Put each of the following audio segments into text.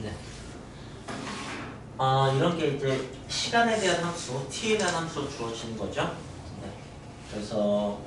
네. 이런 게 이제 시간에 대한 함수, t에 대한 함수로 주어지는 거죠. 네. 그래서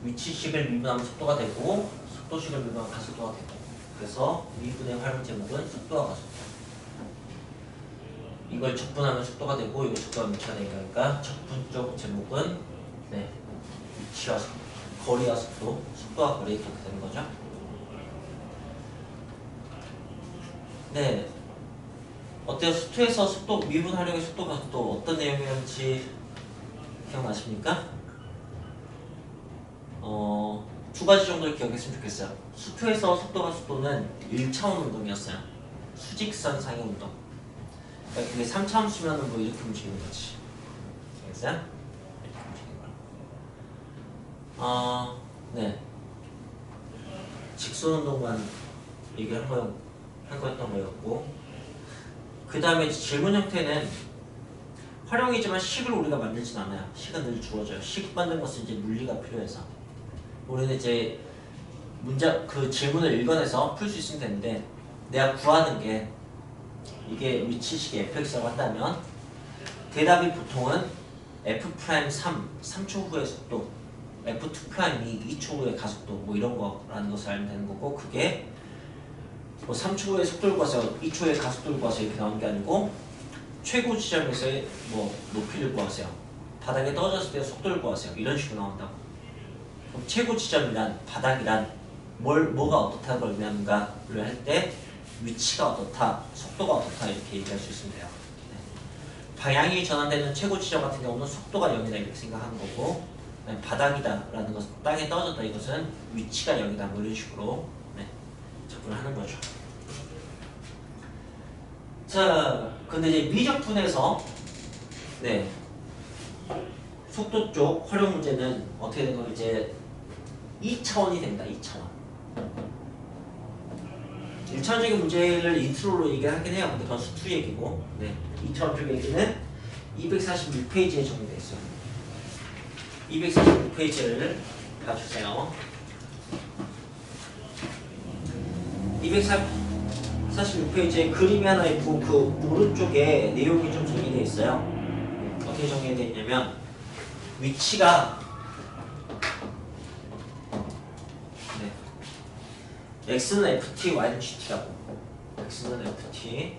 위치식을 미분하면 속도가 되고 속도식을 미분하면 가속도가 되고 그래서 미분의 활용 제목은 속도와 가속도. 이걸 적분하면 속도가 되고 이걸 적분하면 위치가 되니까 적분 쪽 제목은 네. 위치와 속도, 거리와 속도, 속도와 거리 이렇게 되는 거죠. 네. 어때요? 수투에서 속도, 미분 활용의 속도가 또 어떤 내용이었는지 기억나십니까? 두 가지 정도를 기억했으면 좋겠어요. 수투에서 속도가 속도는 1차원 운동이었어요. 수직선상의 운동. 그러니까 그게 3차원 수면은 뭐 이렇게 움직이는 거지. 알겠어요? 이렇게 움직이는 거야. 네. 직선 운동만 얘기를 한 거였던 거였고, 그 다음에 질문 형태는 활용이지만 식을 우리가 만들진 않아요. 식은 늘 주어져요. 식 만든 것은 이제 물리가 필요해서. 우리는 이제 그 질문을 읽어내서 풀 수 있으면 되는데, 내가 구하는 게 이게 위치식의 fx라고 한다면 대답이 보통은 f'3, 3초 후의 속도, f2'이 2초 후의 가속도 뭐 이런 거라는 것을 알면 되는 거고, 그게 뭐 3초 후의 속도를 구하세요, 2초 후의 가속도를 구하세요 이렇게 나오는 게 아니고 최고 지점에서의 뭐 높이를 구하세요, 바닥에 떨어졌을 때 속도를 구하세요 이런 식으로 나온다고. 그럼 최고 지점이란, 바닥이란 뭐가 어떻다는 걸 의미하는가를 할 때 위치가 어떻다, 속도가 어떻다 이렇게 얘기할 수 있으면 돼요. 네. 방향이 전환되는 최고 지점 같은 경우는 속도가 0이다 이렇게 생각하는 거고, 바닥이다 라는 것은 땅에 떨어졌다 이것은 위치가 0이다 뭐 이런 식으로 접근을 하는 거죠. 자, 근데 이제 미적분에서 속도 쪽 활용 문제는 어떻게 된 거예요? 이제 2차원이 됩니다. 2차원. 1차원적인 문제를 인트로로 얘기하긴 해요. 근데 그건 수투 얘기고, 2차원 쪽 얘기는 246페이지에 적용되어 있어요. 246페이지를 봐주세요. 246페이지에 그림이 하나 있고 그 오른쪽에 내용이 좀 정리되어 있어요. 어떻게 정리되어 있냐면 위치가 x는 ft, y는 gt라고. x는 ft,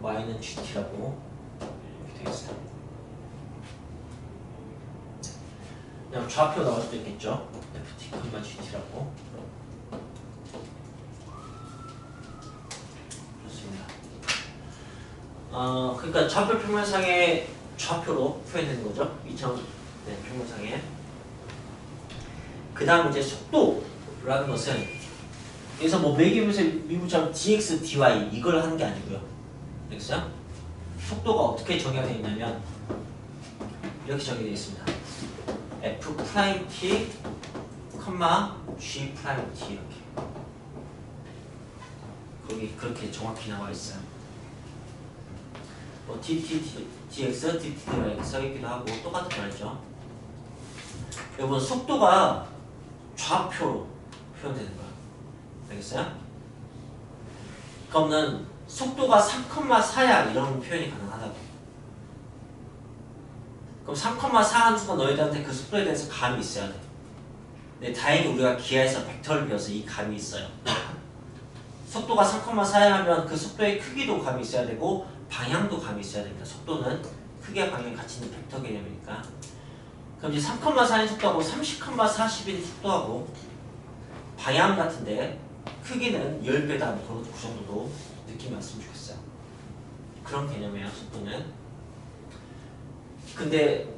y는 gt라고 이렇게 되어 있어요. 그냥 좌표 나올 수도 있겠죠. ft, gt라고. 그러니까 좌표 평면상의 좌표로 표현되는 거죠. 2차원 평면상에. 그 다음 이제 속도라는 것은 여기서 뭐 매기면서 미분처럼 dx, dy 이걸 하는 게 아니고요. 알겠어요? 속도가 어떻게 정의가 되어 있냐면 이렇게 정의되어 있습니다. f'(t, g'(t) 이렇게. 거기 그렇게 정확히 나와 있어요. 뭐 dt, dx, dt, dy 이렇게 써있기도 하고 똑같은 말이죠. 여러분 속도가 좌표로 표현되는 거야. 알겠어요? 그러면 속도가 3,4야 이런 표현이 가능하다고. 그럼 3,4 함수가 너희들한테 그 속도에 대해서 감이 있어야 돼. 근데 다행히 우리가 기하에서 벡터를 배워서 이 감이 있어요. 속도가 3,4야 하면 그 속도의 크기도 감이 있어야 되고 방향도 감이 있어야 됩니다. 속도는 크기와 방향이 같이 있는 벡터 개념이니까. 그럼 이제 3,4인 속도하고 30,40인 속도하고 방향 같은데 크기는 10배다. 그 정도도 느낌이 왔으면 좋겠어요. 그런 개념이에요, 속도는. 근데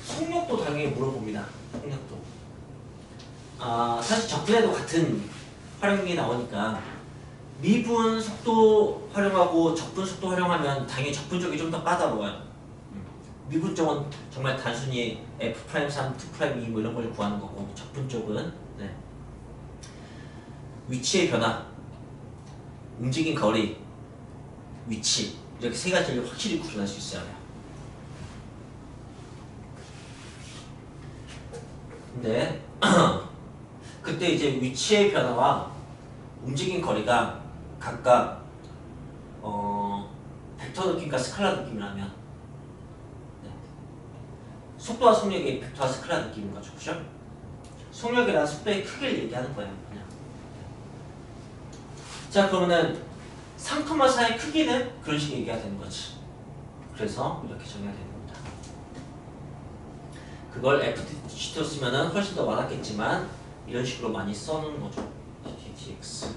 속력도 당연히 물어봅니다. 속력도. 사실 적분에도 같은 활용이 나오니까 미분 속도 활용하고 적분 속도 활용하면 당연히 적분 쪽이 좀 더 까다로워요. 미분 쪽은 정말 단순히 f'3, 2'2 뭐 이런 걸 구하는 거고, 적분 쪽은 위치의 변화, 움직인 거리, 위치 이렇게 세 가지를 확실히 구분할 수 있어야 돼요. 근데 그때 이제 위치의 변화와 움직인 거리가 각각 벡터 느낌과 스칼라 느낌이라면 네. 속도와 속력이 벡터와 스칼라 느낌인 거죠. 그죠? 속력이란 속도의 크기를 얘기하는 거예요. 그냥. 자, 그러면은 상컴마사의 크기는 그런 식으로 얘기가 되는 거지. 그래서 이렇게 정의가 되는 겁니다. 그걸 FT로 쓰면은 훨씬 더 와닿겠지만 이런 식으로 많이 써놓은 거죠. TTX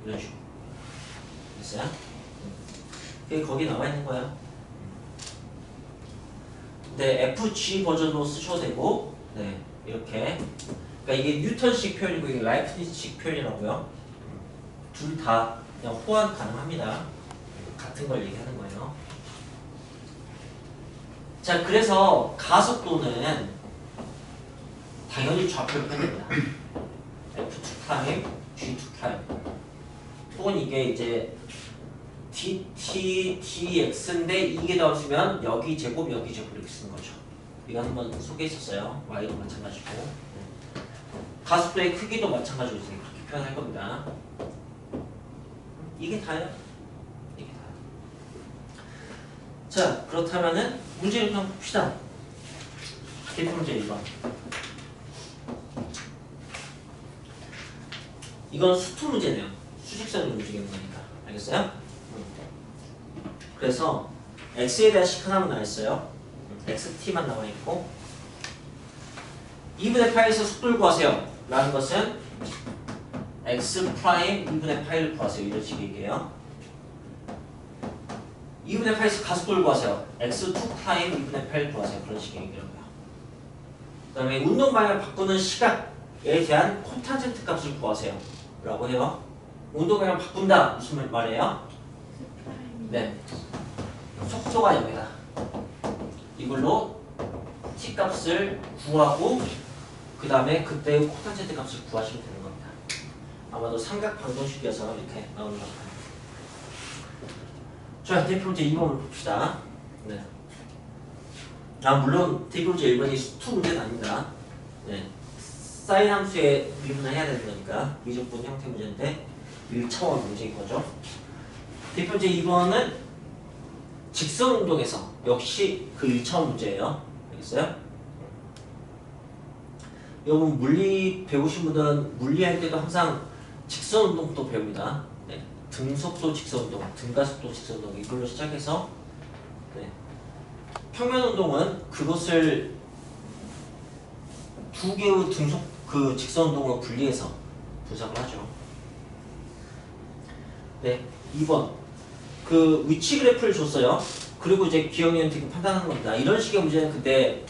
이런 식으로 됐어요? 그게 거기 나와 있는 거예요. 네, FG 버전으로 쓰셔도 되고, 네, 이렇게. 그러니까 이게 뉴턴식 표현이고 이게 라이프니츠식 표현이라고요. 둘 다 그냥 호환 가능합니다. 같은 걸 얘기하는 거예요. 자, 그래서 가속도는 당연히 좌표를 빼냅니다. F2', G2'. 혹은 이게 이제 dt, dx인데 이게 나오시면 여기 제곱, 여기 제곱 이렇게 쓰는 거죠. 이거 한번 소개했었어요. y도 마찬가지고. 가속도의 크기도 마찬가지로 그렇게 표현할 겁니다. 이게 다예요. 이게 다예요. 자, 그렇다면은 문제를 한번 봅시다. 대표 문제 1번. 이건 수투 문제네요. 수직선을 움직이는 거니까. 알겠어요? 그래서 x에 대한 식 하나만 나와 있어요. xt만 나와 있고 2분의 파이에서 속도를 구하세요. 라는 것은 x 프라임 2분의 파이를 구하세요. 이런 식의 얘기예요. 2분의 파이에서 가속도를 구하세요. x2 프라임 2분의 파이를 구하세요. 그런 식의 얘기라고요. 그 다음에 운동 방향을 바꾸는 시각에 대한 코탄젠트 값을 구하세요. 라고 해요. 운동 방향을 바꾼다. 무슨 말이에요? 네. 속도가 0이다. 이걸로 t 값을 구하고 그 다음에 그때 코탄젠트 값을 구하시면 되는 겁니다. 아마도 삼각 방정식이어서 이렇게 나오는 것 같아요. 자, 대표 문제 2번을 봅시다. 네. 물론 대표 문제 1번이 수투 문제는 아닙니다. 네. 사인 함수의 미분을 해야 되는 거니까 미적분 형태 문제인데 1차원 문제인 거죠. 대표 문제 2번은 직선 운동에서 역시 그 1차원 문제예요. 알겠어요? 여러분 물리 배우신 분들은 물리할 때도 항상 직선 운동도 배웁니다. 네. 등속도 직선 운동, 등가속도 직선 운동 이걸로 시작해서 네. 평면 운동은 그것을 두 개의 등속 그 직선 운동으로 분리해서 분석을 하죠. 네, 2번 그 위치 그래프를 줬어요. 그리고 이제 기억력을 판단하는 겁니다. 이런 식의 문제는 근데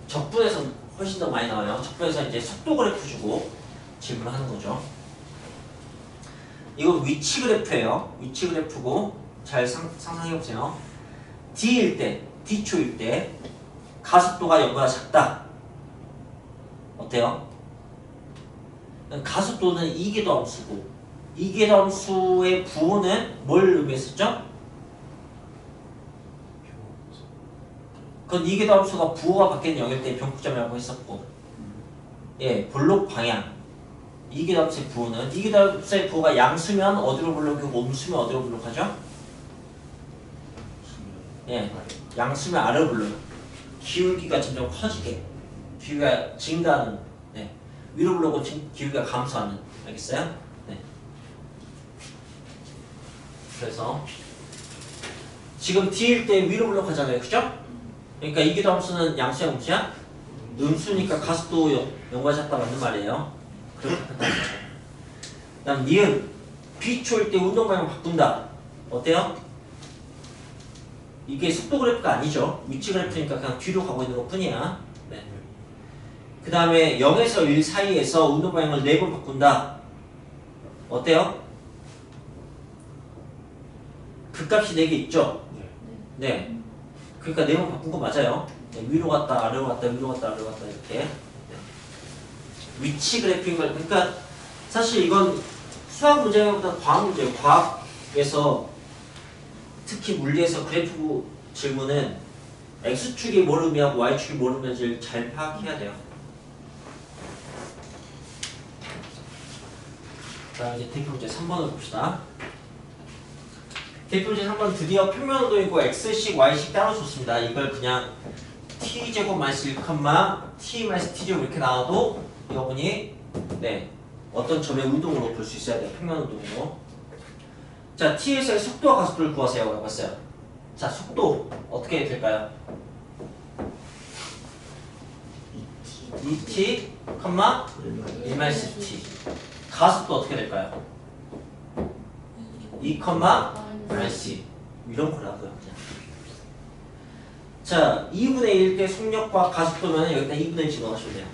적분에서 훨씬 더 많이 나와요. 적분에서 이제 속도 그래프 주고 질문하는 거죠. 이거 위치 그래프예요. 위치 그래프고 잘 상상해 보세요. D일 때, D초일 때 가속도가 0보다 작다. 어때요? 가속도는 이계도함수고 이계도함수의 부호는 뭘 의미했었죠? 그건 이계도함수가 부호가 바뀌는 0일 때 변곡점이라고 했었고 예, 볼록 방향 이계도함수의 부호는 이계도함수의 부호가 양수면 어디로 볼록이고 음수면 어디로 볼록하죠? 예, 양수면 아래로 볼록 기울기가 점점 커지게 기울기가 증가하는 네. 위로 볼록은 기울기가 감소하는 알겠어요? 네. 그래서 지금 D일 때 위로 볼록하잖아요. 그죠? 그러니까 이계도함수는 양수야 음수야? 음수니까 가속도 0과 작다 맞는 말이에요. 그렇게 판단하죠. 그 다음 니은 B초일 때 운동 방향 바꾼다. 어때요? 이게 속도 그래프가 아니죠. 위치 그래프니까 그냥 뒤로 가고 있는 것 뿐이야. 네. 그 다음에 0에서 1 사이에서 운동 방향을 4번 바꾼다. 어때요? 극값이 4개 있죠? 네. 그러니까 4번 바꾼 거 맞아요. 네. 위로 갔다 아래로 갔다 위로 갔다 아래로 갔다 이렇게. 네. 위치 그래프인 걸 그러니까 사실 이건 수학 문제보다 과학 문제예요. 과학에서 특히 물리에서 그래프 질문은 X축이 뭘 의미하고 Y축이 뭘 의미하는지를 잘 파악해야 돼요. 자, 이제 대표 문제 3번을 봅시다. 대표 문제 3번 드디어 평면운동이고 x식, y식 따로 줬습니다. 이걸 그냥 t제곱 마이너스 1, t 마이너스 t제곱 이렇게 나와도 여러분이 네 어떤 점의 운동으로 볼 수 있어야 돼요. 평면운동으로. 자, t에서의 속도와 가속도를 구하세요. 라고 했어요. 자, 속도 어떻게 될까요? 2t, 1 마이너스 t. 가속도 어떻게 될까요? 2, 마이너스 2. 이런 거라고요. 그냥. 자, 2분의 1의 속력과 가속도면 여기다 2분의 1 집어넣으시면 돼요.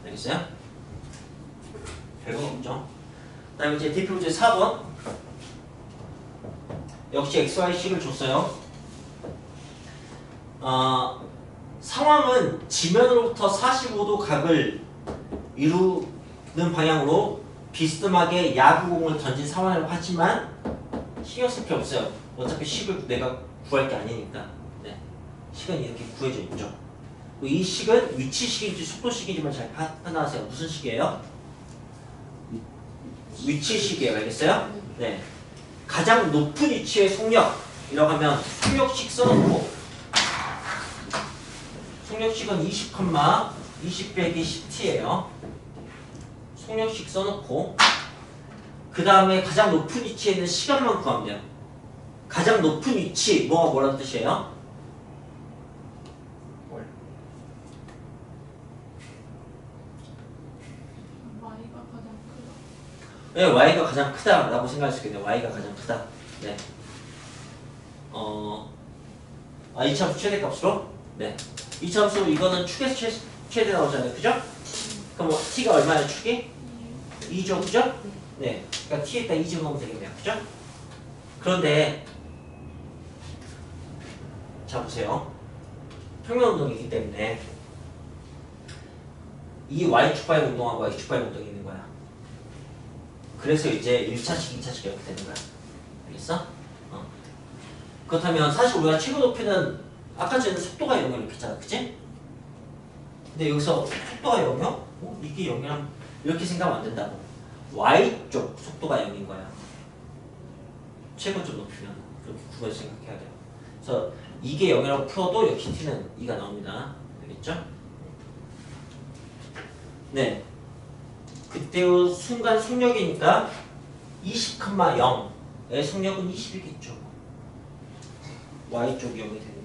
알겠어요? 별거 없죠? 그 다음에 이제 대표 문제 4번. 역시 XY식을 줬어요. 상황은 지면으로부터 45도 각을 이루는 방향으로 비스듬하게 야구공을 던진 상황이라고 하지만 신경 쓸 게 없어요. 어차피 식을 내가 구할 게 아니니까. 네. 식은 이렇게 구해져 있죠. 이 식은 위치식인지 속도식인지만 잘 판단하세요. 무슨 식이에요? 위치식이에요. 알겠어요? 네. 가장 높은 위치의 속력이라고 하면 속력식 써놓고 속력식은 20, 20 빼기 10t예요. 속력식 써놓고 그 다음에 가장 높은 위치에 있는 시간만 구하면 돼요. 가장 높은 위치 뭐라는 뜻이에요? y가 가장 크다. 네, y가 가장 크다라고 생각할 수 있겠네요. y가 가장 크다. 네. 이차함수 최대값으로? 네. 이차함수 이거는 축에서 최대 나오잖아요. 그죠? 그럼 뭐 t가 얼마예요? 축이? 2죠. 그죠? 네. 그러니까 t에다 2 집어넣으면 되겠네요. 그죠? 그런데 자 보세요. 평면운동이기 때문에 이 y축 방향 운동하고 x축 방향 운동이 있는 거야. 그래서 이제 1차식, 2차식 이렇게 되는 거야. 알겠어? 그렇다면 사실 우리가 최고 높이는 아까 전에 속도가 0이라고 이렇게 했잖아. 그치? 근데 여기서 속도가 0이요? 이게 0이랑 이렇게 생각하면 안 된다고. y쪽 속도가 0인 거야. 최고점 높이면 그렇게 구분해서 생각해야 돼요. 그래서 이게 0이라고 풀어도 역시 t는 2가 나옵니다. 알겠죠? 네. 그때의 순간 속력이니까 20,0의 속력은 20이겠죠. y쪽이 0이 되는